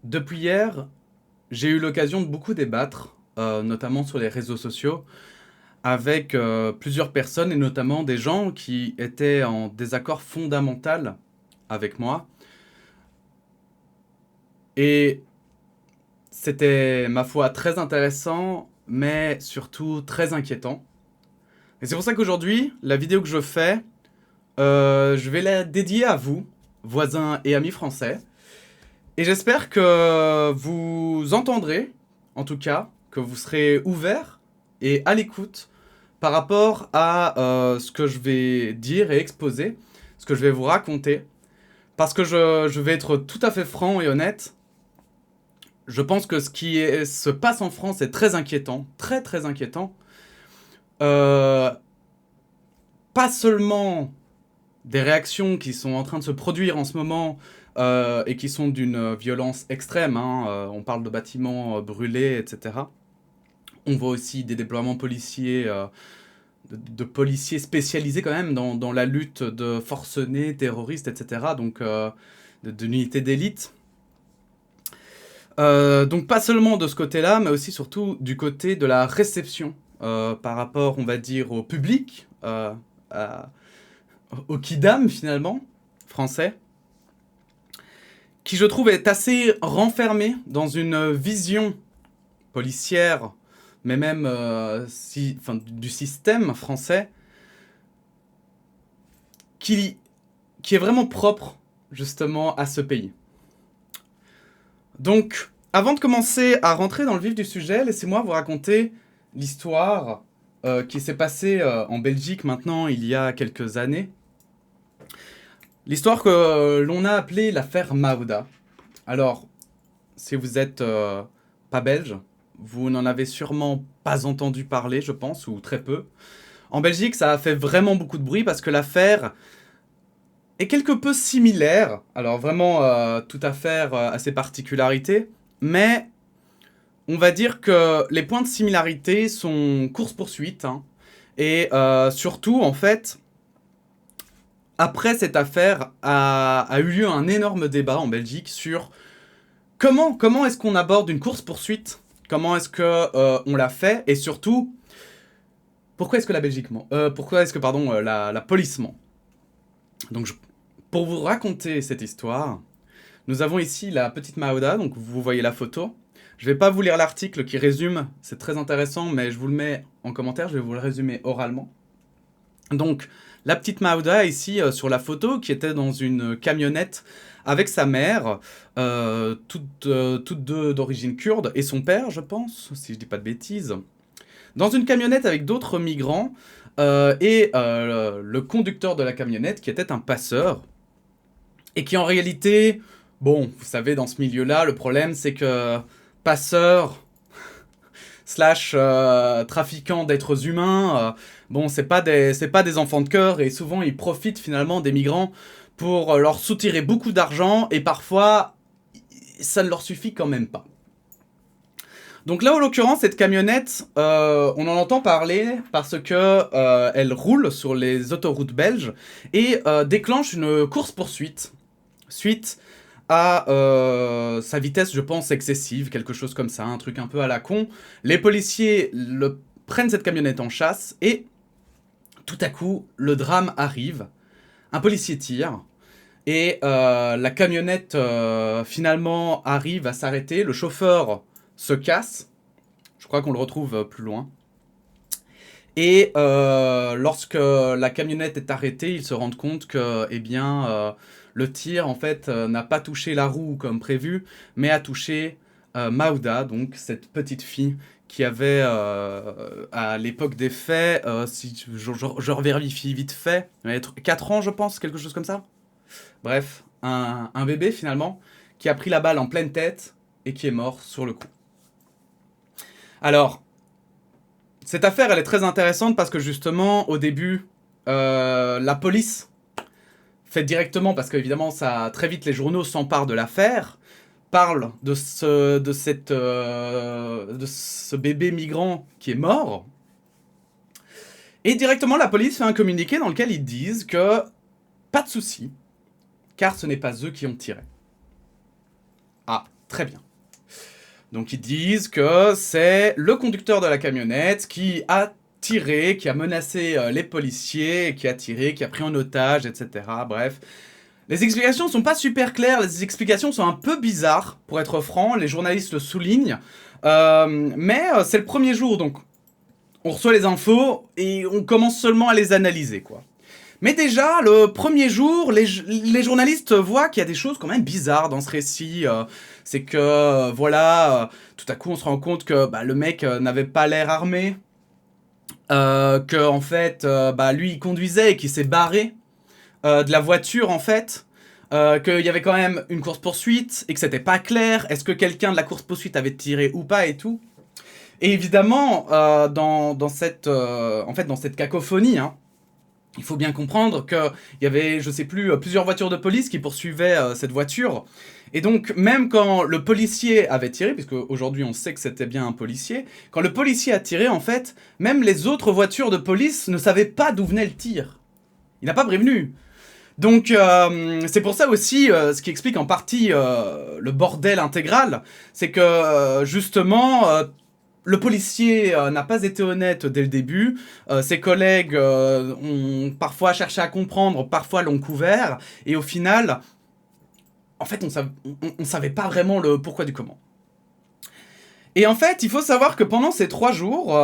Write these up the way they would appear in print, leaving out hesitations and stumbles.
Depuis hier, j'ai eu l'occasion de beaucoup débattre, notamment sur les réseaux sociaux, avec plusieurs personnes et notamment des gens qui étaient en désaccord fondamental avec moi. Et c'était, ma foi, très intéressant, mais surtout très inquiétant. Et c'est pour ça qu'aujourd'hui, la vidéo que je fais, je vais la dédier à vous, voisins et amis français. Et j'espère que vous entendrez, en tout cas, que vous serez ouverts et à l'écoute par rapport à ce que je vais dire et exposer, ce que je vais vous raconter. Parce que je vais être tout à fait franc et honnête. Je pense que se passe en France est très inquiétant, très très inquiétant. Euh, Pas seulement des réactions qui sont en train de se produire en ce moment et qui sont d'une violence extrême. Hein, on parle de bâtiments brûlés, etc. On voit aussi des déploiements policiers, de policiers spécialisés quand même dans la lutte de forcenés, terroristes, etc. Donc d'unités d'élite. Donc pas seulement de ce côté-là, mais aussi surtout du côté de la réception par rapport, on va dire, au public, au kidam finalement, français, qui je trouve est assez renfermé dans une vision policière, mais même du système français, qui, qui est vraiment propre justement à ce pays. Donc, avant de commencer à rentrer dans le vif du sujet, laissez-moi vous raconter l'histoire qui s'est passée en Belgique maintenant il y a quelques années. L'histoire que l'on a appelée l'affaire Maouda. Alors, si vous êtes pas belge, vous n'en avez sûrement pas entendu parler, je pense, ou très peu. En Belgique, ça a fait vraiment beaucoup de bruit parce que l'affaire est quelque peu similaire. Alors vraiment, toute affaire a ses particularités, mais on va dire que les points de similarité sont course-poursuite. Hein, et surtout, en fait, après cette affaire, a eu lieu un énorme débat en Belgique sur comment est-ce qu'on aborde une course-poursuite. Comment est-ce que on l'a fait. Et surtout, pourquoi est-ce que la Belgique ment pourquoi est-ce que, pardon, la police ment. Donc, pour vous raconter cette histoire, nous avons ici la petite Maouda, donc vous voyez la photo. Je vais pas vous lire l'article qui résume, c'est très intéressant, mais je vous le mets en commentaire, je vais vous le résumer oralement. Donc, la petite Maouda ici sur la photo, qui était dans une camionnette avec sa mère, toutes deux d'origine kurde, et son père, je pense, si je dis pas de bêtises, dans une camionnette avec d'autres migrants, et le conducteur de la camionnette qui était un passeur, et qui en réalité, bon, vous savez, dans ce milieu-là, le problème c'est que passeur slash trafiquant d'êtres humains, bon, c'est pas des enfants de cœur, et souvent ils profitent finalement des migrants pour leur soutirer beaucoup d'argent, et parfois ça ne leur suffit quand même pas. Donc là, en l'occurrence, cette camionnette, on en entend parler parce que elle roule sur les autoroutes belges et déclenche une course-poursuite suite à sa vitesse, je pense, excessive, quelque chose comme ça, un truc un peu à la con. Les policiers prennent cette camionnette en chasse et tout à coup, le drame arrive. Un policier tire et la camionnette finalement arrive à s'arrêter. Le chauffeur se casse. Je crois qu'on le retrouve plus loin. Et lorsque la camionnette est arrêtée, ils se rendent compte que, eh bien, le tir en fait n'a pas touché la roue comme prévu, mais a touché Maouda, donc cette petite fille qui avait à l'époque des faits, si je revérifie vite fait, elle avait 4 ans je pense, quelque chose comme ça. Bref, un bébé finalement qui a pris la balle en pleine tête et qui est mort sur le coup. Alors, cette affaire, elle est très intéressante parce que justement, au début, la police fait directement, parce qu'évidemment, ça très vite les journaux s'emparent de l'affaire, parlent de ce bébé migrant qui est mort, et directement la police fait un communiqué dans lequel ils disent que pas de souci, car ce n'est pas eux qui ont tiré. Ah, Très bien. Donc ils disent que c'est le conducteur de la camionnette qui a tiré, qui a menacé les policiers, qui a tiré, qui a pris en otage, etc. Bref. Les explications sont pas super claires, les explications sont un peu bizarres, pour être franc, les journalistes le soulignent. Mais c'est le premier jour, donc on reçoit les infos et on commence seulement à les analyser, quoi. Mais déjà, le premier jour, les journalistes voient qu'il y a des choses quand même bizarres dans ce récit. C'est que, tout à coup, on se rend compte que le mec n'avait pas l'air armé. Que, en fait, lui, il conduisait et qu'il s'est barré de la voiture, en fait. Qu'il y avait quand même une course-poursuite et que c'était pas clair. Est-ce que quelqu'un de la course-poursuite avait tiré ou pas et tout. Et évidemment, dans cette cacophonie, hein, il faut bien comprendre qu'il y avait, je sais plus, plusieurs voitures de police qui poursuivaient cette voiture. Et donc, même quand le policier avait tiré, puisque aujourd'hui on sait que c'était bien un policier, quand le policier a tiré, en fait, même les autres voitures de police ne savaient pas d'où venait le tir. Il n'a pas prévenu. Donc, c'est pour ça aussi, ce qui explique en partie le bordel intégral, c'est que, justement... le policier n'a pas été honnête dès le début, ses collègues ont parfois cherché à comprendre, parfois l'ont couvert, et au final, en fait, on savait pas vraiment le pourquoi du comment. Et en fait, il faut savoir que pendant ces 3 jours,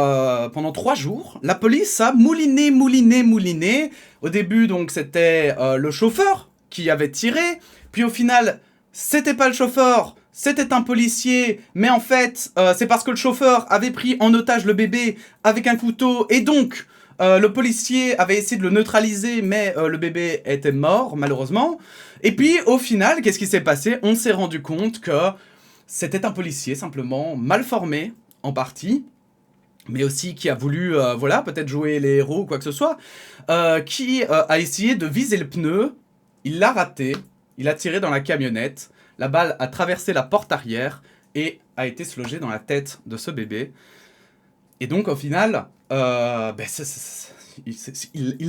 la police a mouliné. Au début, donc, c'était le chauffeur qui avait tiré, puis au final, c'était pas le chauffeur, c'était un policier, mais en fait, c'est parce que le chauffeur avait pris en otage le bébé avec un couteau, et donc, le policier avait essayé de le neutraliser, mais le bébé était mort, malheureusement. Et puis, au final, qu'est-ce qui s'est passé? On s'est rendu compte que c'était un policier, simplement, mal formé, en partie, mais aussi qui a voulu, peut-être jouer les héros ou quoi que ce soit, qui a essayé de viser le pneu, il l'a raté, il a tiré dans la camionnette, la balle a traversé la porte arrière et a été se loger dans la tête de ce bébé. Et donc, au final, il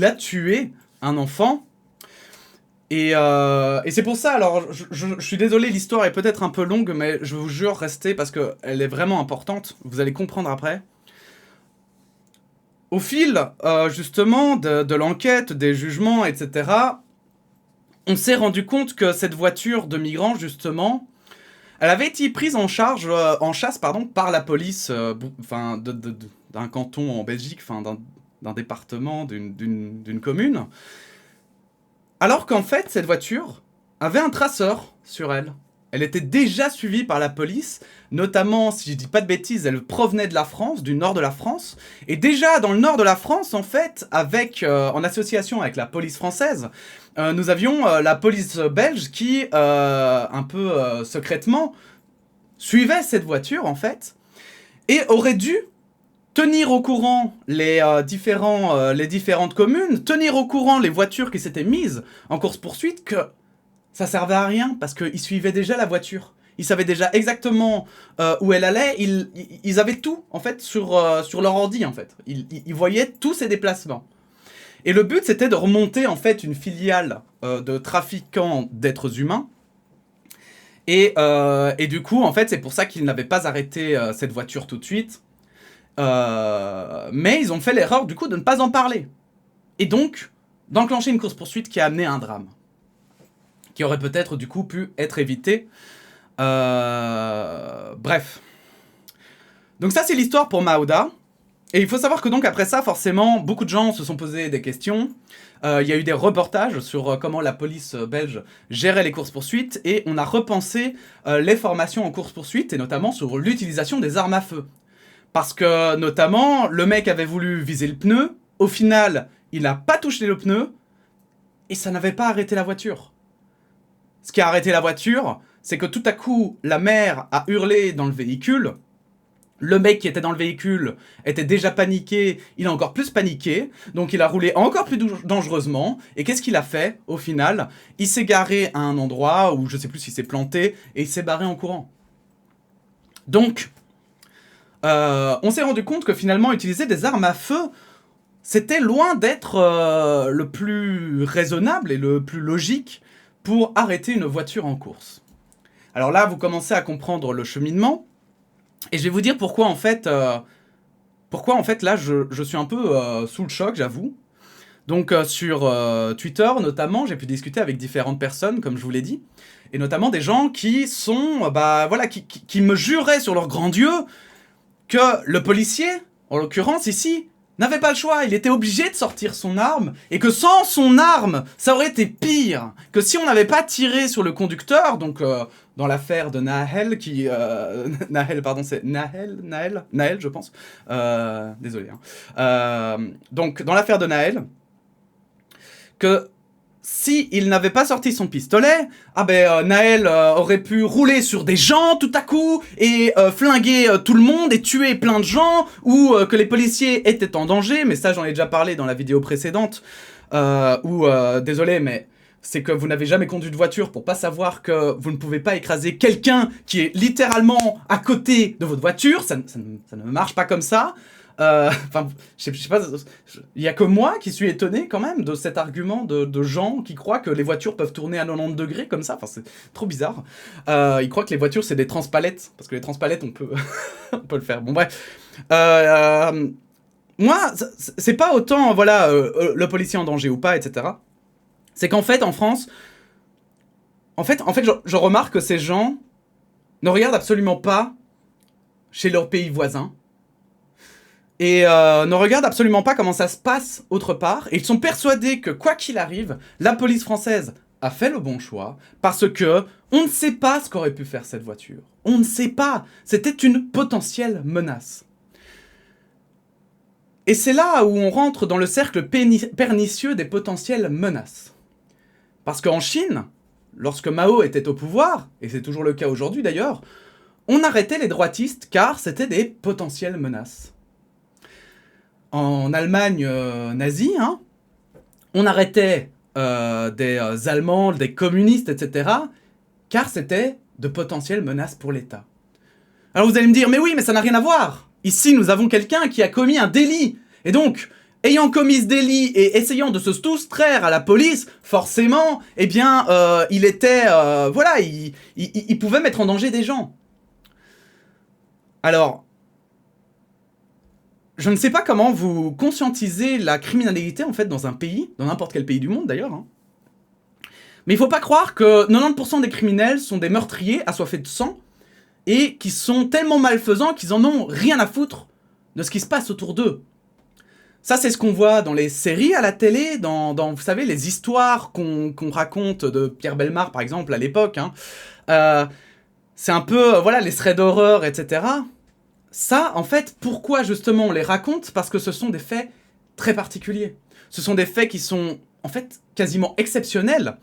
a tué un enfant. Et c'est pour ça, alors, je suis désolé, l'histoire est peut-être un peu longue, mais je vous jure, restez, parce qu'elle est vraiment importante. Vous allez comprendre après. Au fil, justement, de l'enquête, des jugements, etc., on s'est rendu compte que cette voiture de migrants, justement, elle avait été prise en chasse, par la police, d'un canton en Belgique, d'un département, d'une commune. Alors qu'en fait, cette voiture avait un traceur sur elle. Elle était déjà suivie par la police, notamment, si je dis pas de bêtises, elle provenait de la France, du nord de la France. Et déjà, dans le nord de la France, en fait, en association avec la police française, nous avions la police belge qui, un peu secrètement, suivait cette voiture, en fait, et aurait dû tenir au courant les différentes communes, tenir au courant les voitures qui s'étaient mises en course-poursuite, que ça servait à rien, parce qu'ils suivaient déjà la voiture. Ils savaient déjà exactement où elle allait, ils avaient tout, en fait, sur leur ordi, en fait. Ils voyaient tous ses déplacements. Et le but, c'était de remonter, en fait, une filiale de trafiquants d'êtres humains. Et du coup, en fait, c'est pour ça qu'ils n'avaient pas arrêté cette voiture tout de suite. Mais ils ont fait l'erreur, du coup, de ne pas en parler. Et donc, d'enclencher une course-poursuite qui a amené à un drame. Qui aurait peut-être, du coup, pu être évité. Bref. Donc ça, c'est l'histoire pour Maouda. Et il faut savoir que donc, après ça, forcément, beaucoup de gens se sont posés des questions. Il y a eu des reportages sur comment la police belge gérait les courses-poursuites. Et on a repensé les formations en course-poursuite, et notamment sur l'utilisation des armes à feu. Parce que, notamment, le mec avait voulu viser le pneu. Au final, il n'a pas touché le pneu. Et ça n'avait pas arrêté la voiture. Ce qui a arrêté la voiture, c'est que tout à coup, la mère a hurlé dans le véhicule. Le mec qui était dans le véhicule était déjà paniqué, il a encore plus paniqué, donc il a roulé encore plus dangereusement. Et qu'est-ce qu'il a fait, au final? Il s'est garé à un endroit où je sais plus s'il s'est planté, et il s'est barré en courant. Donc, on s'est rendu compte que finalement, utiliser des armes à feu, c'était loin d'être le plus raisonnable et le plus logique pour arrêter une voiture en course. Alors là, vous commencez à comprendre le cheminement. Et je vais vous dire pourquoi en fait là, je suis un peu sous le choc, j'avoue. Donc sur Twitter notamment, j'ai pu discuter avec différentes personnes, comme je vous l'ai dit. Et notamment des gens qui sont, qui me juraient sur leur grand Dieu que le policier, en l'occurrence ici, n'avait pas le choix, il était obligé de sortir son arme, et que sans son arme, ça aurait été pire, que si on n'avait pas tiré sur le conducteur, donc dans l'affaire de Nahel, Nahel, pardon, c'est Nahel, je pense, désolé, hein. Donc, dans l'affaire de Nahel, que si il n'avait pas sorti son pistolet, Nahel aurait pu rouler sur des gens tout à coup et flinguer tout le monde et tuer plein de gens, ou que les policiers étaient en danger, mais ça j'en ai déjà parlé dans la vidéo précédente, désolé mais c'est que vous n'avez jamais conduit de voiture pour pas savoir que vous ne pouvez pas écraser quelqu'un qui est littéralement à côté de votre voiture, ça ne marche pas comme ça. Enfin, je sais pas, il y a que moi qui suis étonné quand même de cet argument de gens qui croient que les voitures peuvent tourner à 90 degrés comme ça. Enfin, c'est trop bizarre. Ils croient que les voitures c'est des transpalettes, parce que les transpalettes on peut, on peut le faire. Bon bref, moi c'est pas autant voilà le policier en danger ou pas, etc. C'est qu'en fait en France, je remarque que ces gens ne regardent absolument pas chez leurs pays voisins. Et ne regardent absolument pas comment ça se passe autre part. Et ils sont persuadés que, quoi qu'il arrive, la police française a fait le bon choix, parce que on ne sait pas ce qu'aurait pu faire cette voiture. On ne sait pas. C'était une potentielle menace. Et c'est là où on rentre dans le cercle pernicieux des potentielles menaces. Parce qu'en Chine, lorsque Mao était au pouvoir, et c'est toujours le cas aujourd'hui d'ailleurs, on arrêtait les droitistes car c'était des potentielles menaces. En Allemagne nazie, hein, on arrêtait des Allemands, des communistes, etc., car c'était de potentielles menaces pour l'État. Alors vous allez me dire, mais oui, mais ça n'a rien à voir. Ici, nous avons quelqu'un qui a commis un délit. Et donc, ayant commis ce délit et essayant de se soustraire à la police, forcément, eh bien, il était... il pouvait mettre en danger des gens. Alors... je ne sais pas comment vous conscientisez la criminalité en fait dans un pays, dans n'importe quel pays du monde d'ailleurs. Hein. Mais il faut pas croire que 90% des criminels sont des meurtriers assoiffés de sang et qui sont tellement malfaisants qu'ils en ont rien à foutre de ce qui se passe autour d'eux. Ça c'est ce qu'on voit dans les séries à la télé, dans vous savez les histoires qu'on raconte de Pierre Bellemare par exemple à l'époque. Hein. C'est un peu voilà les threads d'horreur, etc. Ça, en fait, pourquoi justement on les raconte? Parce que ce sont des faits très particuliers. Ce sont des faits qui sont, en fait, quasiment exceptionnels.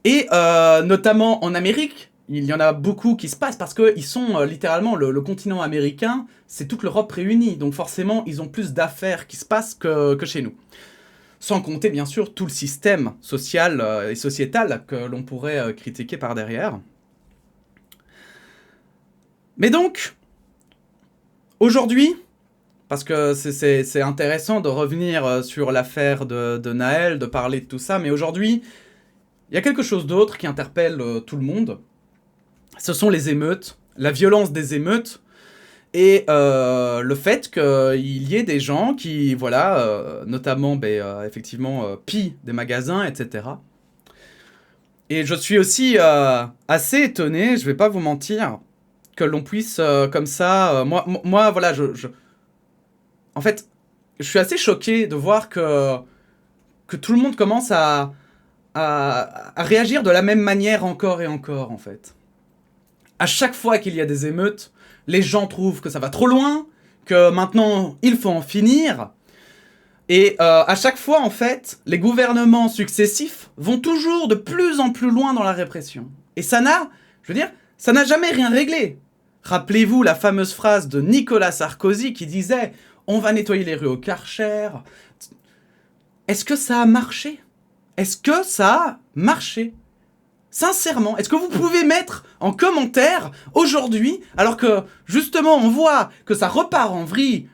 Et notamment en Amérique, il y en a beaucoup qui se passent parce qu'ils sont littéralement, le continent américain, c'est toute l'Europe réunie. Donc forcément, ils ont plus d'affaires qui se passent que chez nous. Sans compter, bien sûr, tout le système social et sociétal que l'on pourrait critiquer par derrière. Mais donc... aujourd'hui, parce que c'est intéressant de revenir sur l'affaire de Nahel, de parler de tout ça, mais aujourd'hui, il y a quelque chose d'autre qui interpelle tout le monde. Ce sont les émeutes, la violence des émeutes, et le fait qu'il y ait des gens qui, voilà, notamment, effectivement, pillent des magasins, etc. Et je suis aussi assez étonné, je vais pas vous mentir, que l'on puisse, comme ça... moi, voilà, en fait, je suis assez choqué de voir que tout le monde commence à réagir de la même manière encore et encore, en fait. À chaque fois qu'il y a des émeutes, les gens trouvent que ça va trop loin, que maintenant, il faut en finir. Et à chaque fois, en fait, les gouvernements successifs vont toujours de plus en plus loin dans la répression. Et ça n'a jamais rien réglé. Rappelez-vous la fameuse phrase de Nicolas Sarkozy qui disait « On va nettoyer les rues au Karcher ». Est-ce que ça a marché? Est-ce que ça a marché? Sincèrement, est-ce que vous pouvez mettre en commentaire aujourd'hui, alors que justement on voit que ça repart en vrille,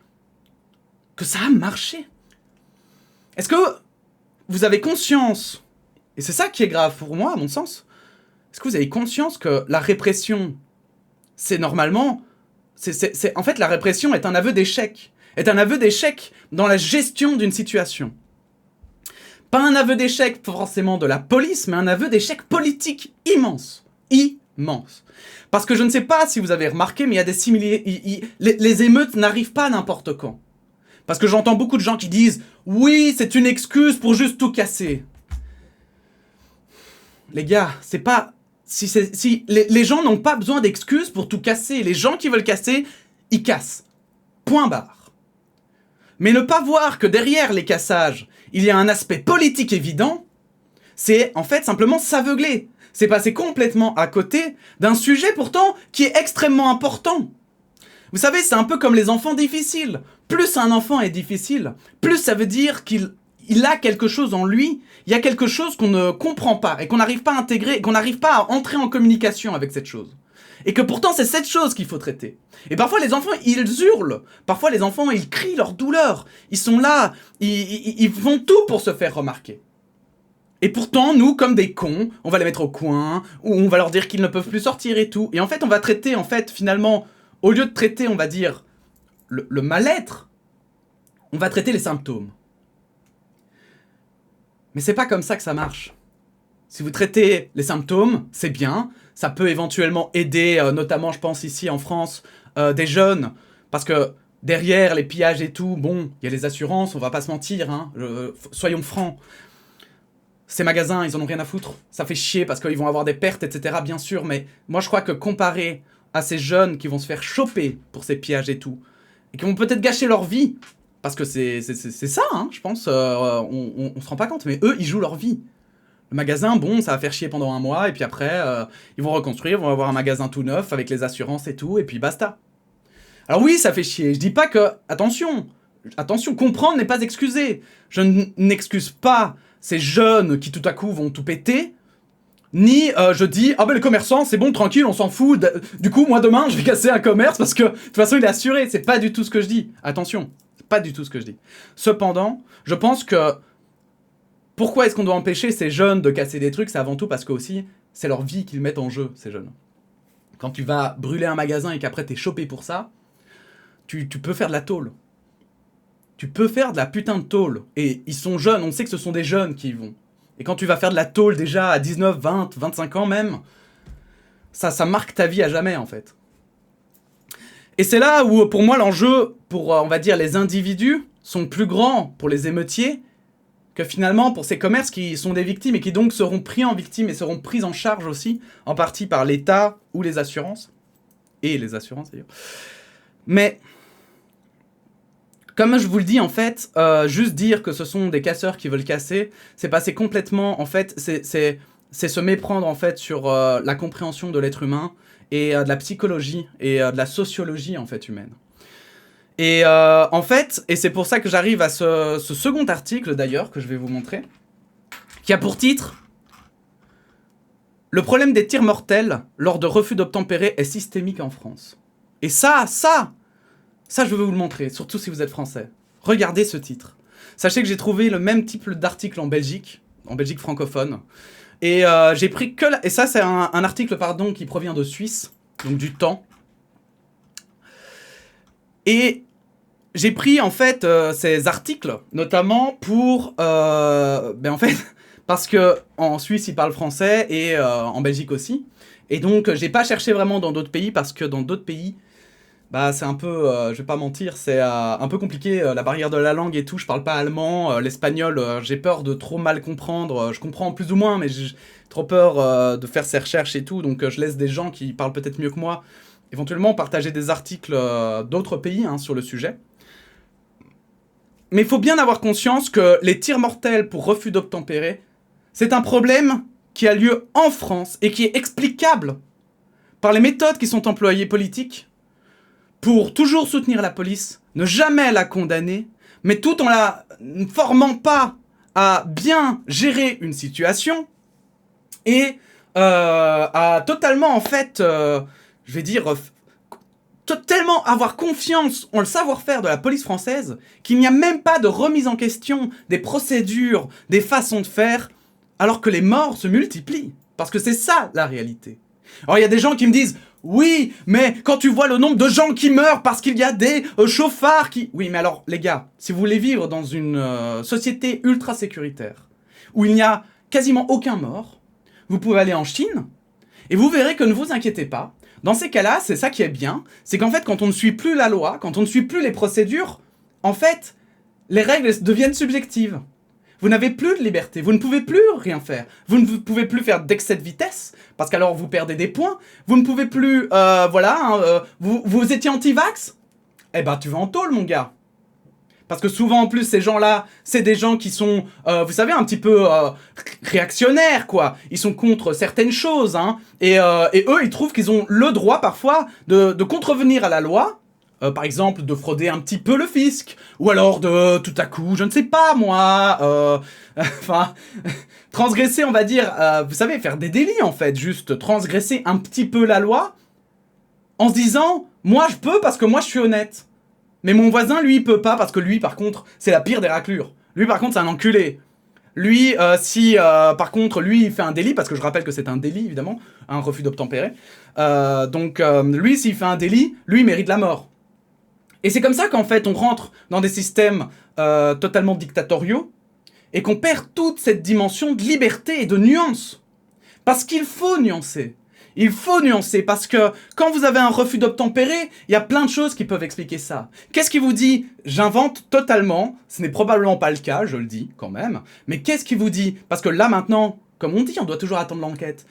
que ça a marché? Est-ce que vous avez conscience, et c'est ça qui est grave pour moi à mon sens, Est-ce que vous avez conscience que la répression, c'est normalement... En fait, la répression est un aveu d'échec. Est un aveu d'échec dans la gestion d'une situation. Pas un aveu d'échec forcément de la police, mais un aveu d'échec politique immense. Immense. Parce que je ne sais pas si vous avez remarqué, mais il y a des similitudes. Les émeutes n'arrivent pas n'importe quand. Parce que j'entends beaucoup de gens qui disent « Oui, c'est une excuse pour juste tout casser. » Les gars, c'est pas... les gens n'ont pas besoin d'excuses pour tout casser. Les gens qui veulent casser, ils cassent. Point barre. Mais ne pas voir que derrière les cassages, il y a un aspect politique évident, c'est en fait simplement s'aveugler. C'est passer complètement à côté d'un sujet pourtant qui est extrêmement important. Vous savez, c'est un peu comme les enfants difficiles. Plus un enfant est difficile, plus ça veut dire qu'il a quelque chose en lui, il y a quelque chose qu'on ne comprend pas et qu'on n'arrive pas à intégrer, et qu'on n'arrive pas à entrer en communication avec cette chose. Et que pourtant c'est cette chose qu'il faut traiter. Et parfois les enfants ils hurlent, parfois les enfants ils crient leur douleur, ils sont là, ils font tout pour se faire remarquer. Et pourtant nous comme des cons, on va les mettre au coin, ou on va leur dire qu'ils ne peuvent plus sortir et tout. Et en fait on va traiter finalement, au lieu de traiter on va dire le mal-être, on va traiter les symptômes. Mais c'est pas comme ça que ça marche. Si vous traitez les symptômes, c'est bien. Ça peut éventuellement aider, notamment je pense ici en France, des jeunes. Parce que derrière les pillages et tout, bon, il y a les assurances, on va pas se mentir, hein, soyons francs. Ces magasins, ils en ont rien à foutre. Ça fait chier parce qu'ils vont avoir des pertes, etc. bien sûr. Mais moi je crois que comparé à ces jeunes qui vont se faire choper pour ces pillages et tout, et qui vont peut-être gâcher leur vie, parce que c'est ça, hein, je pense, on se rend pas compte, mais eux, ils jouent leur vie. Le magasin, bon, ça va faire chier pendant un mois, et puis après, ils vont reconstruire, ils vont avoir un magasin tout neuf, avec les assurances et tout, et puis basta. Alors oui, ça fait chier, je dis pas que... Attention, comprendre n'est pas excuser. Je n'excuse pas ces jeunes qui tout à coup vont tout péter, ni je dis, ah ben les commerçants, c'est bon, tranquille, on s'en fout, du coup, moi demain, je vais casser un commerce, parce que de toute façon, il est assuré, c'est pas du tout ce que je dis. Attention. Pas du tout ce que je dis. Cependant, je pense que pourquoi est-ce qu'on doit empêcher ces jeunes de casser des trucs? C'est avant tout parce que aussi, c'est leur vie qu'ils mettent en jeu, ces jeunes. Quand tu vas brûler un magasin et qu'après t'es chopé pour ça, tu peux faire de la tôle. Tu peux faire de la putain de tôle. Et ils sont jeunes, on sait que ce sont des jeunes qui y vont. Et quand tu vas faire de la tôle déjà à 19, 20, 25 ans même, ça marque ta vie à jamais en fait. Et c'est là où, pour moi, l'enjeu, pour, on va dire, les individus, sont plus grands pour les émeutiers que finalement pour ces commerces qui sont des victimes et qui donc seront pris en victime et seront pris en charge aussi, en partie par l'État ou les assurances. Et les assurances, d'ailleurs. Mais, comme je vous le dis, en fait, juste dire que ce sont des casseurs qui veulent casser, c'est passer complètement, en fait, c'est se méprendre, en fait, sur la compréhension de l'être humain, et de la psychologie et de la sociologie en fait humaine. Et en fait, et c'est pour ça que j'arrive à ce second article d'ailleurs que je vais vous montrer, qui a pour titre « Le problème des tirs mortels lors de refus d'obtempérer est systémique en France ». Et ça je vais vous le montrer, surtout si vous êtes français. Regardez ce titre. Sachez que j'ai trouvé le même type d'article en Belgique francophone. Et j'ai pris que... Et ça, c'est un article, pardon, qui provient de Suisse, donc du Temps. Et j'ai pris, en fait, ces articles, notamment pour... en fait, parce que en Suisse, ils parlent français, et en Belgique aussi. Et donc, j'ai pas cherché vraiment dans d'autres pays, parce que dans d'autres pays, bah, c'est un peu... je vais pas mentir, c'est un peu compliqué, la barrière de la langue et tout. Je parle pas allemand, l'espagnol, j'ai peur de trop mal comprendre. Je comprends plus ou moins, mais j'ai trop peur de faire ces recherches et tout. Donc, je laisse des gens qui parlent peut-être mieux que moi, éventuellement partager des articles d'autres pays hein, sur le sujet. Mais il faut bien avoir conscience que les tirs mortels pour refus d'obtempérer, c'est un problème qui a lieu en France et qui est explicable par les méthodes qui sont employées politiques pour toujours soutenir la police, ne jamais la condamner, mais tout en la formant pas à bien gérer une situation et à totalement, en fait, je vais dire, totalement avoir confiance en le savoir-faire de la police française, qu'il n'y a même pas de remise en question des procédures, des façons de faire, alors que les morts se multiplient. Parce que c'est ça, la réalité. Alors, il y a des gens qui me disent « Oui, mais quand tu vois le nombre de gens qui meurent parce qu'il y a des chauffards qui... » Oui, mais alors, les gars, si vous voulez vivre dans une société ultra sécuritaire, où il n'y a quasiment aucun mort, vous pouvez aller en Chine, et vous verrez que ne vous inquiétez pas. Dans ces cas-là, c'est ça qui est bien, c'est qu'en fait, quand on ne suit plus la loi, quand on ne suit plus les procédures, en fait, les règles deviennent subjectives. Vous n'avez plus de liberté, vous ne pouvez plus rien faire. Vous ne pouvez plus faire d'excès de vitesse, parce qu'alors vous perdez des points. Vous ne pouvez plus, vous étiez anti-vax? Eh ben, tu vas en tôle, mon gars. Parce que souvent, en plus, ces gens-là, c'est des gens qui sont, vous savez, un petit peu réactionnaires, quoi. Ils sont contre certaines choses, hein. Et eux, ils trouvent qu'ils ont le droit, parfois, de contrevenir à la loi. Par exemple, de frauder un petit peu le fisc. Ou alors de, tout à coup, je ne sais pas, moi... transgresser, on va dire... vous savez, faire des délits, en fait. Juste transgresser un petit peu la loi. En se disant, moi, je peux parce que moi, je suis honnête. Mais mon voisin, lui, il peut pas parce que lui, par contre, c'est la pire des raclures. Lui, par contre, c'est un enculé. Lui, par contre, lui, il fait un délit, parce que je rappelle que c'est un délit, évidemment, un refus d'obtempérer. Lui, s'il fait un délit, lui, il mérite la mort. Et c'est comme ça qu'en fait, on rentre dans des systèmes totalement dictatoriaux, et qu'on perd toute cette dimension de liberté et de nuance. Parce qu'il faut nuancer. Il faut nuancer, parce que quand vous avez un refus d'obtempérer, il y a plein de choses qui peuvent expliquer ça. Qu'est-ce qui vous dit? J'invente totalement, ce n'est probablement pas le cas, je le dis quand même, mais qu'est-ce qui vous dit? Parce que là maintenant, comme on dit, on doit toujours attendre l'enquête.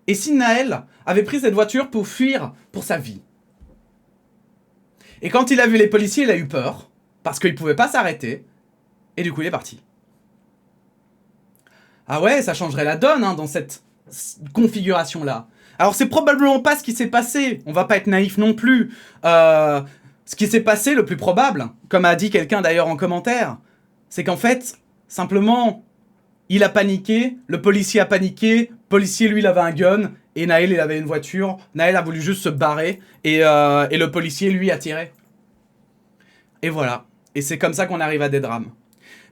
Et si Naël avait pris cette voiture pour fuir pour sa vie? Et quand il a vu les policiers, il a eu peur, parce qu'il pouvait pas s'arrêter, et du coup il est parti. Ah ouais, ça changerait la donne, hein, dans cette configuration-là. Alors c'est probablement pas ce qui s'est passé, on va pas être naïf non plus. Ce qui s'est passé, le plus probable, comme a dit quelqu'un d'ailleurs en commentaire, c'est qu'en fait, simplement, il a paniqué, le policier a paniqué, le policier lui il avait un gun, et Naël il avait une voiture, Naël a voulu juste se barrer, et le policier lui a tiré. Et voilà, et c'est comme ça qu'on arrive à des drames.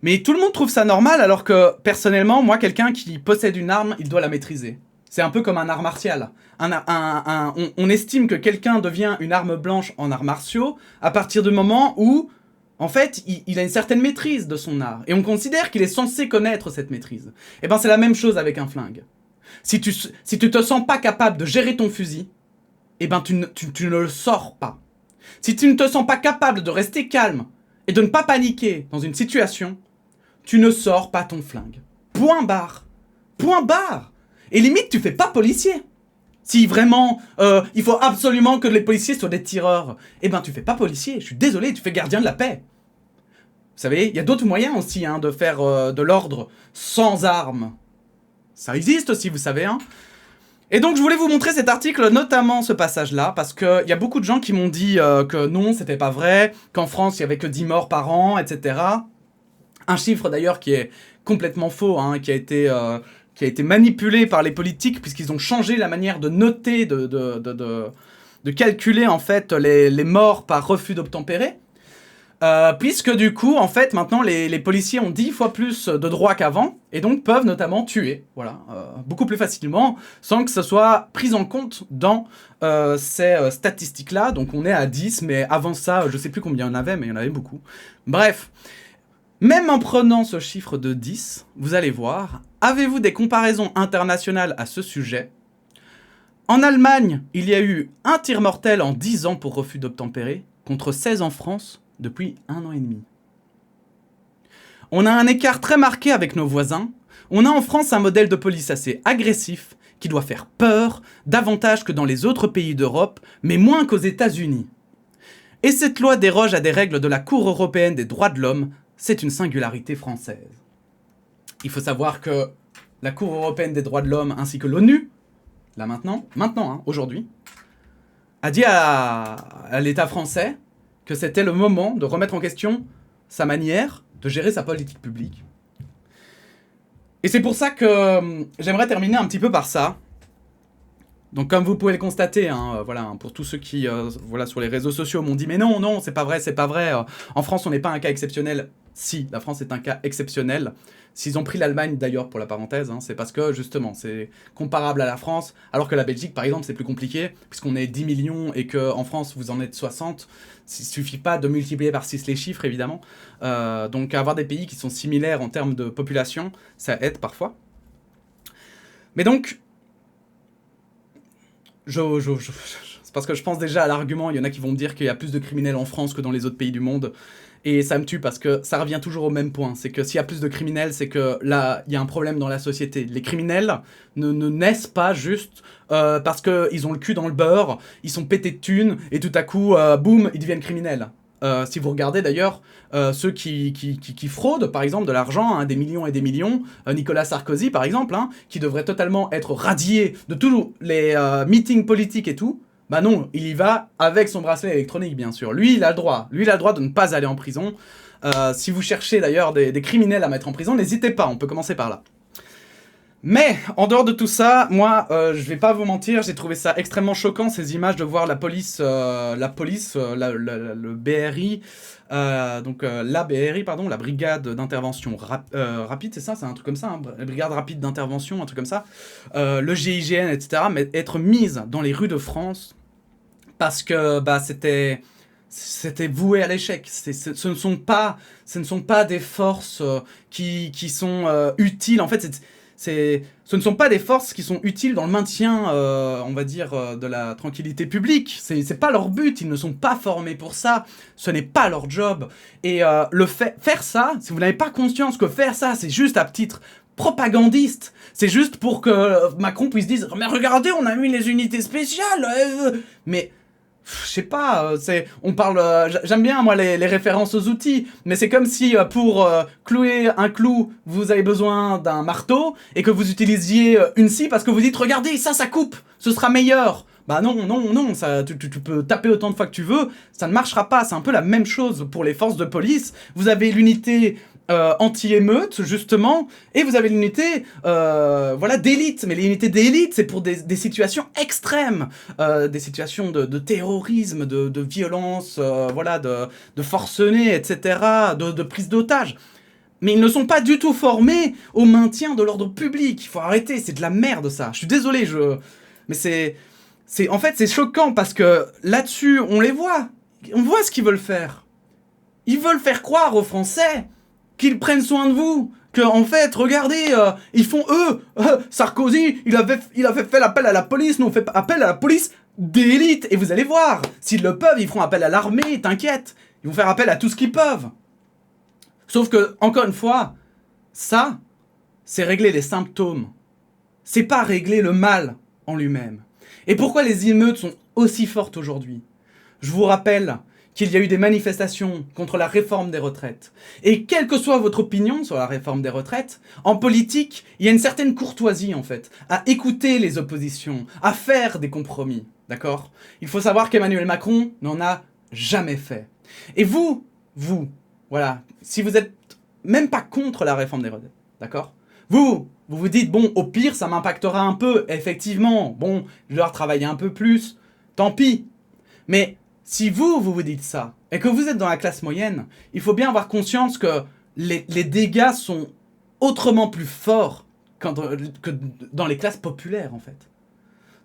Mais tout le monde trouve ça normal, alors que, personnellement, moi, quelqu'un qui possède une arme, il doit la maîtriser. C'est un peu comme un art martial. On estime que quelqu'un devient une arme blanche en arts martiaux à partir du moment où, en fait, il a une certaine maîtrise de son art. Et on considère qu'il est censé connaître cette maîtrise. Et ben c'est la même chose avec un flingue. Si tu te sens pas capable de gérer ton fusil, et ben tu ne le sors pas. Si tu ne te sens pas capable de rester calme et de ne pas paniquer dans une situation, tu ne sors pas ton flingue. Point barre. Point barre. Et limite, tu fais pas policier. Si vraiment, il faut absolument que les policiers soient des tireurs, eh ben tu fais pas policier, je suis désolé, tu fais gardien de la paix. Vous savez, il y a d'autres moyens aussi, hein, de faire de l'ordre sans armes. Ça existe aussi, vous savez, hein. Et donc, je voulais vous montrer cet article, notamment ce passage-là, parce qu'il y a beaucoup de gens qui m'ont dit que non, c'était pas vrai, qu'en France, il y avait que 10 morts par an, etc. Un chiffre, d'ailleurs, qui est complètement faux, hein, qui a été manipulé par les politiques, puisqu'ils ont changé la manière de noter, de calculer, en fait, les morts par refus d'obtempérer. Puisque du coup, en fait, maintenant, les policiers ont 10 fois plus de droits qu'avant, et donc peuvent notamment tuer, voilà, beaucoup plus facilement, sans que ce soit pris en compte dans ces statistiques-là. Donc on est à 10, mais avant ça, je sais plus combien il y en avait, mais il y en avait beaucoup. Bref, même en prenant ce chiffre de 10, vous allez voir, avez-vous des comparaisons internationales à ce sujet? En Allemagne, il y a eu un tir mortel en 10 ans pour refus d'obtempérer, contre 16 en France, depuis 1 an et demi. On a un écart très marqué avec nos voisins. On a en France un modèle de police assez agressif, qui doit faire peur, davantage que dans les autres pays d'Europe, mais moins qu'aux États-Unis. Et cette loi déroge à des règles de la Cour européenne des droits de l'homme, c'est une singularité française. Il faut savoir que la Cour européenne des droits de l'homme, ainsi que l'ONU, là maintenant, hein, aujourd'hui, a dit à l'État français que c'était le moment de remettre en question sa manière de gérer sa politique publique. Et c'est pour ça que j'aimerais terminer un petit peu par ça. Donc comme vous pouvez le constater, hein, voilà, hein, pour tous ceux qui, voilà, sur les réseaux sociaux m'ont dit mais non, non, c'est pas vrai, en France on n'est pas un cas exceptionnel. Si, la France est un cas exceptionnel. S'ils ont pris l'Allemagne d'ailleurs pour la parenthèse, hein, c'est parce que justement c'est comparable à la France, alors que la Belgique par exemple c'est plus compliqué, puisqu'on est 10 millions et qu'en France vous en êtes 60, il suffit pas de multiplier par 6 les chiffres évidemment. Donc avoir des pays qui sont similaires en termes de population, ça aide parfois. Mais donc, c'est parce que je pense déjà à l'argument, il y en a qui vont me dire qu'il y a plus de criminels en France que dans les autres pays du monde. Et ça me tue parce que ça revient toujours au même point. C'est que s'il y a plus de criminels, c'est que là, il y a un problème dans la société. Les criminels ne naissent pas juste parce qu'ils ont le cul dans le beurre, ils sont pétés de thunes, et tout à coup, boum, ils deviennent criminels. Si vous regardez d'ailleurs ceux qui fraudent, par exemple, de l'argent, hein, des millions et des millions, Nicolas Sarkozy, par exemple, hein, qui devrait totalement être radié de tous les meetings politiques et tout, bah non, il y va avec son bracelet électronique, bien sûr. Lui, il a le droit. Lui, il a le droit de ne pas aller en prison. Si vous cherchez d'ailleurs des criminels à mettre en prison, n'hésitez pas, on peut commencer par là. Mais, en dehors de tout ça, moi, je vais pas vous mentir, j'ai trouvé ça extrêmement choquant, ces images de voir la police, le BRI, la BRI, pardon, la brigade d'intervention rapide, c'est ça, c'est un truc comme ça, hein, la brigade rapide d'intervention, un truc comme ça, le GIGN, etc., mais être mise dans les rues de France, parce que, bah, c'était voué à l'échec. Ce ne sont pas des forces qui sont utiles, en fait, ce ne sont pas des forces qui sont utiles dans le maintien, on va dire, de la tranquillité publique. C'est pas leur but, ils ne sont pas formés pour ça, ce n'est pas leur job. Et faire ça, si vous n'avez pas conscience que faire ça, c'est juste à titre propagandiste, c'est juste pour que Macron puisse dire « Mais regardez, on a mis les unités spéciales !» Mais... je sais pas, on parle, j'aime bien moi les références aux outils, mais c'est comme si pour clouer un clou, vous avez besoin d'un marteau et que vous utilisiez une scie parce que vous dites regardez, ça coupe, ce sera meilleur. Bah non, ça, tu peux taper autant de fois que tu veux, ça ne marchera pas, c'est un peu la même chose pour les forces de police. Vous avez l'unité anti-émeute, justement, et vous avez l'unité voilà, d'élite. Mais l'unité d'élite, c'est pour des situations extrêmes, des situations de terrorisme, de violence, voilà, de forcenés, etc., de prise d'otages. Mais ils ne sont pas du tout formés au maintien de l'ordre public. Il faut arrêter, c'est de la merde, ça. Je suis désolé, mais en fait, c'est choquant, parce que là-dessus, on les voit. On voit ce qu'ils veulent faire. Ils veulent faire croire aux Français qu'ils prennent soin de vous, que en fait, regardez, ils font Sarkozy, il avait fait l'appel à la police, nous on fait appel à la police d'élite, et vous allez voir, s'ils le peuvent, ils feront appel à l'armée, t'inquiète, ils vont faire appel à tout ce qu'ils peuvent. Sauf que, encore une fois, ça, c'est régler les symptômes, c'est pas régler le mal en lui-même. Et pourquoi les émeutes sont aussi fortes aujourd'hui ? Je vous rappelle qu'il y a eu des manifestations contre la réforme des retraites. Et quelle que soit votre opinion sur la réforme des retraites, en politique, il y a une certaine courtoisie, en fait, à écouter les oppositions, à faire des compromis, d'accord ? Il faut savoir qu'Emmanuel Macron n'en a jamais fait. Et vous, voilà, si vous êtes même pas contre la réforme des retraites, d'accord ? Vous vous dites, bon, au pire, ça m'impactera un peu, effectivement, bon, je dois travailler un peu plus, tant pis. Mais si vous dites ça, et que vous êtes dans la classe moyenne, il faut bien avoir conscience que les dégâts sont autrement plus forts que dans les classes populaires, en fait.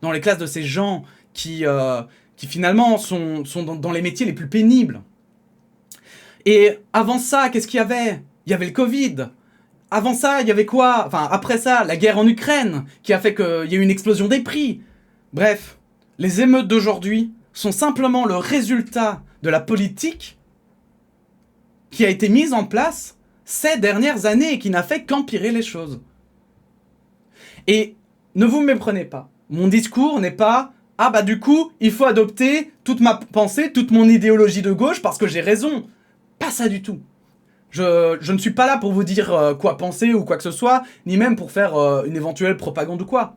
Dans les classes de ces gens qui finalement sont dans les métiers les plus pénibles. Et avant ça, qu'est-ce qu'il y avait ? Il y avait le Covid. Avant ça, il y avait quoi ? Enfin, après ça, la guerre en Ukraine, qui a fait qu'il y a eu une explosion des prix. Bref, les émeutes d'aujourd'hui sont simplement le résultat de la politique qui a été mise en place ces dernières années et qui n'a fait qu'empirer les choses. Et ne vous méprenez pas. Mon discours n'est pas « Ah bah du coup, il faut adopter toute ma pensée, toute mon idéologie de gauche parce que j'ai raison ». Pas ça du tout. Je ne suis pas là pour vous dire quoi penser ou quoi que ce soit, ni même pour faire une éventuelle propagande ou quoi.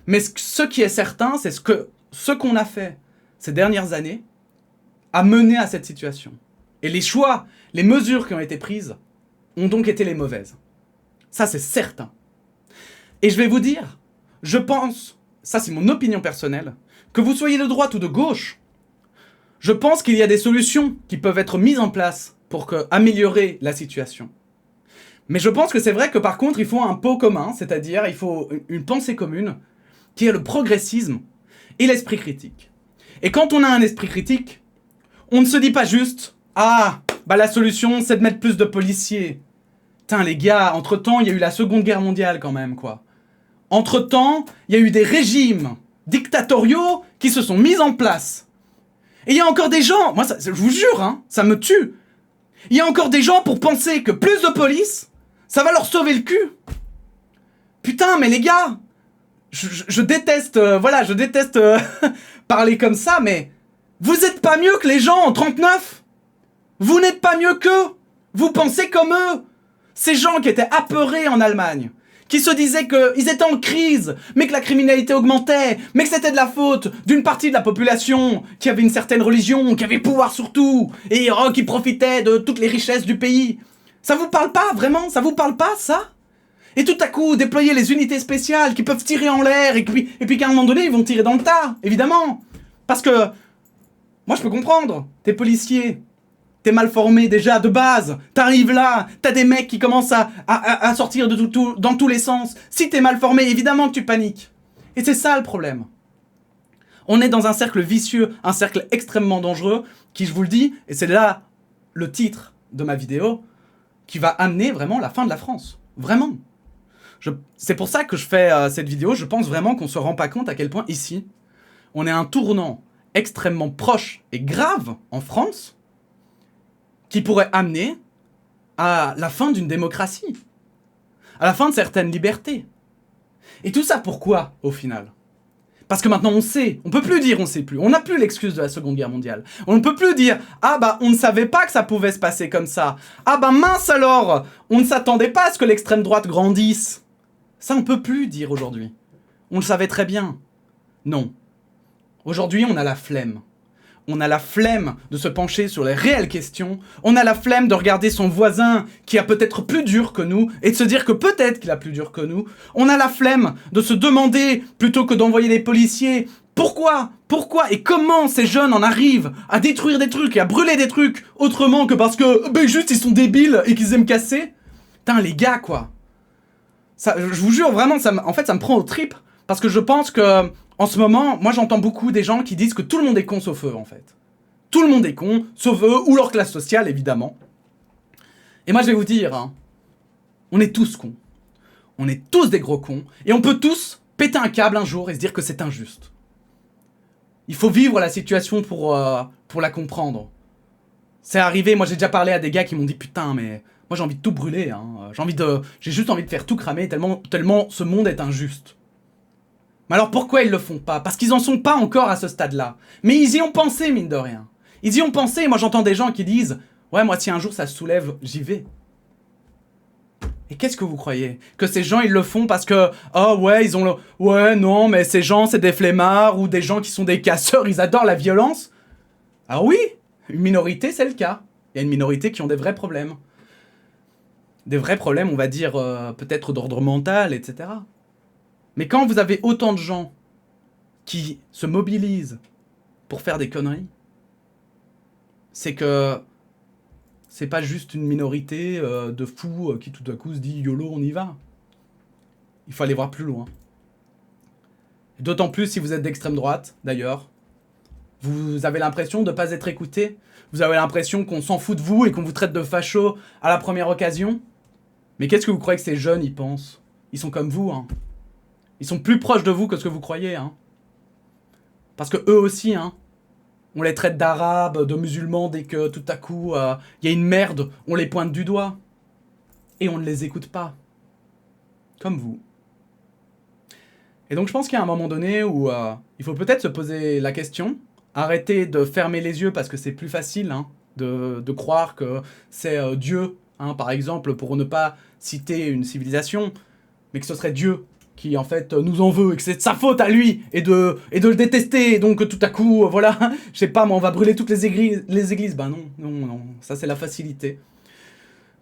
Mais ce qui est certain, c'est ce qu'on a fait ces dernières années a mené à cette situation. Et les choix, les mesures qui ont été prises ont donc été les mauvaises. Ça, c'est certain. Et je vais vous dire, je pense ça c'est mon opinion personnelle, que vous soyez de droite ou de gauche, je pense qu'il y a des solutions qui peuvent être mises en place pour améliorer la situation. Mais je pense que c'est vrai que par contre, il faut un pot commun, c'est-à-dire il faut une pensée commune, qui est le progressisme et l'esprit critique. Et quand on a un esprit critique, on ne se dit pas juste « Ah, bah la solution c'est de mettre plus de policiers ». Putain les gars, entre-temps, il y a eu la Seconde Guerre mondiale quand même, quoi. Entre-temps, il y a eu des régimes dictatoriaux qui se sont mis en place. Et il y a encore des gens, moi je vous jure, hein, ça me tue. Il y a encore des gens pour penser que plus de police, ça va leur sauver le cul. Putain, mais les gars, je déteste, je déteste parler comme ça, mais vous êtes pas mieux que les gens en 39. Vous n'êtes pas mieux qu'eux. Vous pensez comme eux. Ces gens qui étaient apeurés en Allemagne, qui se disaient qu'ils étaient en crise, mais que la criminalité augmentait, mais que c'était de la faute d'une partie de la population qui avait une certaine religion, qui avait le pouvoir sur tout, et qui profitait de toutes les richesses du pays. Ça vous parle pas, vraiment? Ça vous parle pas, ça? Et tout à coup, déployer les unités spéciales qui peuvent tirer en l'air, et puis qu'à un moment donné, ils vont tirer dans le tas, évidemment. Parce que, moi je peux comprendre, t'es policier, t'es mal formé déjà de base, t'arrives là, t'as des mecs qui commencent à sortir dans tous les sens. Si t'es mal formé, évidemment que tu paniques. Et c'est ça le problème. On est dans un cercle vicieux, un cercle extrêmement dangereux, qui, je vous le dis, et c'est là le titre de ma vidéo, qui va amener vraiment la fin de la France. Vraiment. C'est pour ça que je fais cette vidéo. Je pense vraiment qu'on se rend pas compte à quel point ici, on est à un tournant extrêmement proche et grave en France, qui pourrait amener à la fin d'une démocratie, à la fin de certaines libertés. Et tout ça pourquoi, au final? Parce que maintenant on sait, on peut plus dire on sait plus, on n'a plus l'excuse de la Seconde Guerre mondiale. On ne peut plus dire « Ah bah on ne savait pas que ça pouvait se passer comme ça. Ah bah mince alors, on ne s'attendait pas à ce que l'extrême droite grandisse. » Ça on peut plus dire aujourd'hui. On le savait très bien. Non. Aujourd'hui on a la flemme. On a la flemme de se pencher sur les réelles questions. On a la flemme de regarder son voisin qui a peut-être plus dur que nous et de se dire que peut-être qu'il a plus dur que nous. On a la flemme de se demander, plutôt que d'envoyer des policiers, pourquoi et comment ces jeunes en arrivent à détruire des trucs et à brûler des trucs autrement que parce que, juste ils sont débiles et qu'ils aiment casser. Putain les gars quoi. Ça, je vous jure vraiment, en fait ça me prend aux tripes parce que je pense que en ce moment, moi j'entends beaucoup des gens qui disent que tout le monde est con sauf eux en fait. Tout le monde est con, sauf eux, ou leur classe sociale évidemment. Et moi je vais vous dire, hein, on est tous cons. On est tous des gros cons, et on peut tous péter un câble un jour et se dire que c'est injuste. Il faut vivre la situation pour la comprendre. C'est arrivé, moi j'ai déjà parlé à des gars qui m'ont dit putain mais moi j'ai envie de tout brûler, hein. J'ai juste envie de faire tout cramer tellement ce monde est injuste. Mais alors pourquoi ils le font pas? Parce qu'ils en sont pas encore à ce stade-là. Mais ils y ont pensé, mine de rien. Ils y ont pensé, et moi j'entends des gens qui disent « Ouais, moi si un jour ça se soulève, j'y vais. » Et qu'est-ce que vous croyez? Que ces gens ils le font parce que « Oh ouais, ils ont le... Ouais, non, mais ces gens c'est des flemmards ou des gens qui sont des casseurs, ils adorent la violence. » Alors oui, une minorité c'est le cas. Il y a une minorité qui ont des vrais problèmes. Des vrais problèmes, on va dire, peut-être d'ordre mental, etc. Mais quand vous avez autant de gens qui se mobilisent pour faire des conneries, c'est que c'est pas juste une minorité de fous qui tout à coup se dit « YOLO, on y va ». Il faut aller voir plus loin. D'autant plus si vous êtes d'extrême droite, d'ailleurs. Vous avez l'impression de ne pas être écouté. Vous avez l'impression qu'on s'en fout de vous et qu'on vous traite de facho à la première occasion. Mais qu'est-ce que vous croyez que ces jeunes y pensent? Ils sont comme vous, hein. Ils sont plus proches de vous que ce que vous croyez, hein. Parce que eux aussi, hein, on les traite d'arabes, de musulmans dès que tout à coup y a une merde, on les pointe du doigt. Et on ne les écoute pas. Comme vous. Et donc je pense qu'il y a un moment donné où il faut peut-être se poser la question, arrêter de fermer les yeux parce que c'est plus facile, hein, de croire que c'est Dieu, hein, par exemple, pour ne pas citer une civilisation, mais que ce serait Dieu qui en fait nous en veut et que c'est de sa faute à lui et de le détester, et donc tout à coup voilà, je sais pas moi, on va brûler toutes les églises. Bah non, ça c'est la facilité.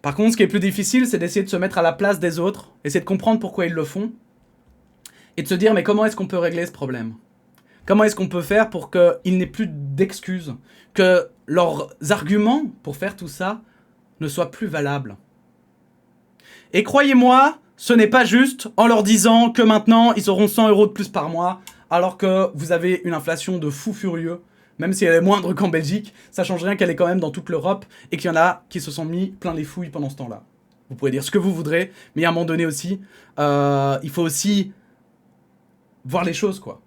Par contre ce qui est plus difficile c'est d'essayer de se mettre à la place des autres, essayer de comprendre pourquoi ils le font et de se dire mais comment est-ce qu'on peut régler ce problème? Comment est-ce qu'on peut faire pour qu'il n'ait plus d'excuses, que leurs arguments pour faire tout ça ne soient plus valables? Et croyez-moi, ce n'est pas juste en leur disant que maintenant ils auront 100 € de plus par mois, alors que vous avez une inflation de fou furieux, même si elle est moindre qu'en Belgique, ça change rien qu'elle est quand même dans toute l'Europe, et qu'il y en a qui se sont mis plein les fouilles pendant ce temps-là. Vous pouvez dire ce que vous voudrez, mais à un moment donné aussi, il faut aussi voir les choses, quoi.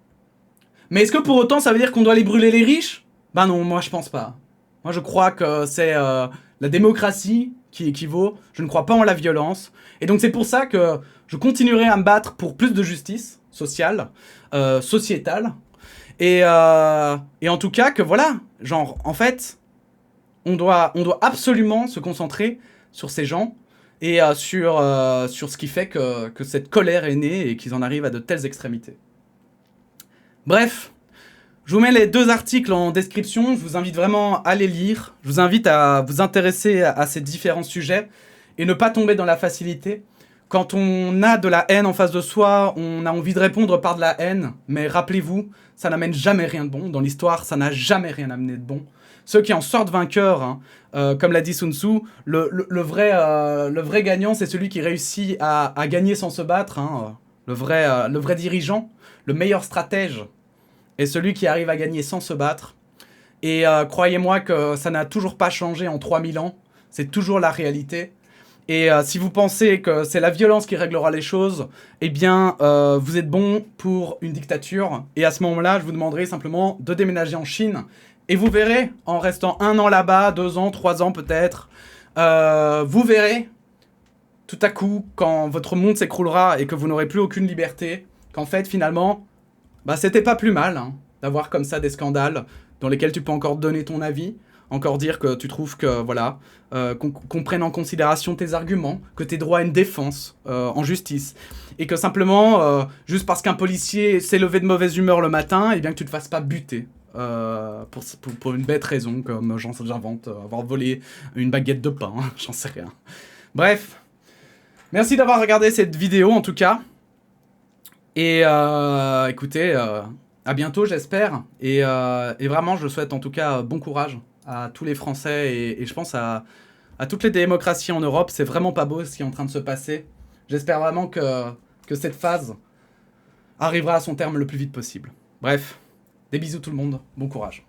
Mais est-ce que pour autant ça veut dire qu'on doit aller brûler les riches? Ben non, moi je pense pas. Moi je crois que c'est la démocratie qui équivaut, je ne crois pas en la violence. Et donc c'est pour ça que je continuerai à me battre pour plus de justice sociale, sociétale. Et en tout cas que voilà, genre en fait, on doit absolument se concentrer sur ces gens et sur ce qui fait que cette colère est née et qu'ils en arrivent à de telles extrémités. Bref, je vous mets les 2 articles en description, je vous invite vraiment à les lire, je vous invite à vous intéresser à ces différents sujets et ne pas tomber dans la facilité. Quand on a de la haine en face de soi, on a envie de répondre par de la haine, mais rappelez-vous, ça n'amène jamais rien de bon, dans l'histoire ça n'a jamais rien amené de bon. Ceux qui en sortent vainqueurs, hein, comme l'a dit Sun Tzu, le vrai gagnant c'est celui qui réussit à gagner sans se battre, hein, le vrai dirigeant, le meilleur stratège est celui qui arrive à gagner sans se battre. Et croyez-moi que ça n'a toujours pas changé en 3000 ans. C'est toujours la réalité. Et si vous pensez que c'est la violence qui réglera les choses, eh bien, vous êtes bon pour une dictature. Et à ce moment-là, je vous demanderai simplement de déménager en Chine. Et vous verrez, en restant 1 an là-bas, 2 ans, 3 ans peut-être, vous verrez, tout à coup, quand votre monde s'écroulera et que vous n'aurez plus aucune liberté, qu'en fait, finalement, bah, c'était pas plus mal, hein, d'avoir comme ça des scandales dans lesquels tu peux encore donner ton avis, encore dire que tu trouves que, voilà, qu'on prenne en considération tes arguments, que tu aies droit à une défense en justice, et que simplement, juste parce qu'un policier s'est levé de mauvaise humeur le matin, eh bien que tu te fasses pas buter. Pour une bête raison, comme j'invente, avoir volé une baguette de pain, hein, j'en sais rien. Bref, merci d'avoir regardé cette vidéo en tout cas. Et écoutez, à bientôt j'espère. Et vraiment je souhaite en tout cas bon courage à tous les Français et je pense à toutes les démocraties en Europe. C'est vraiment pas beau ce qui est en train de se passer. J'espère vraiment que cette phase arrivera à son terme le plus vite possible. Bref, des bisous tout le monde, bon courage.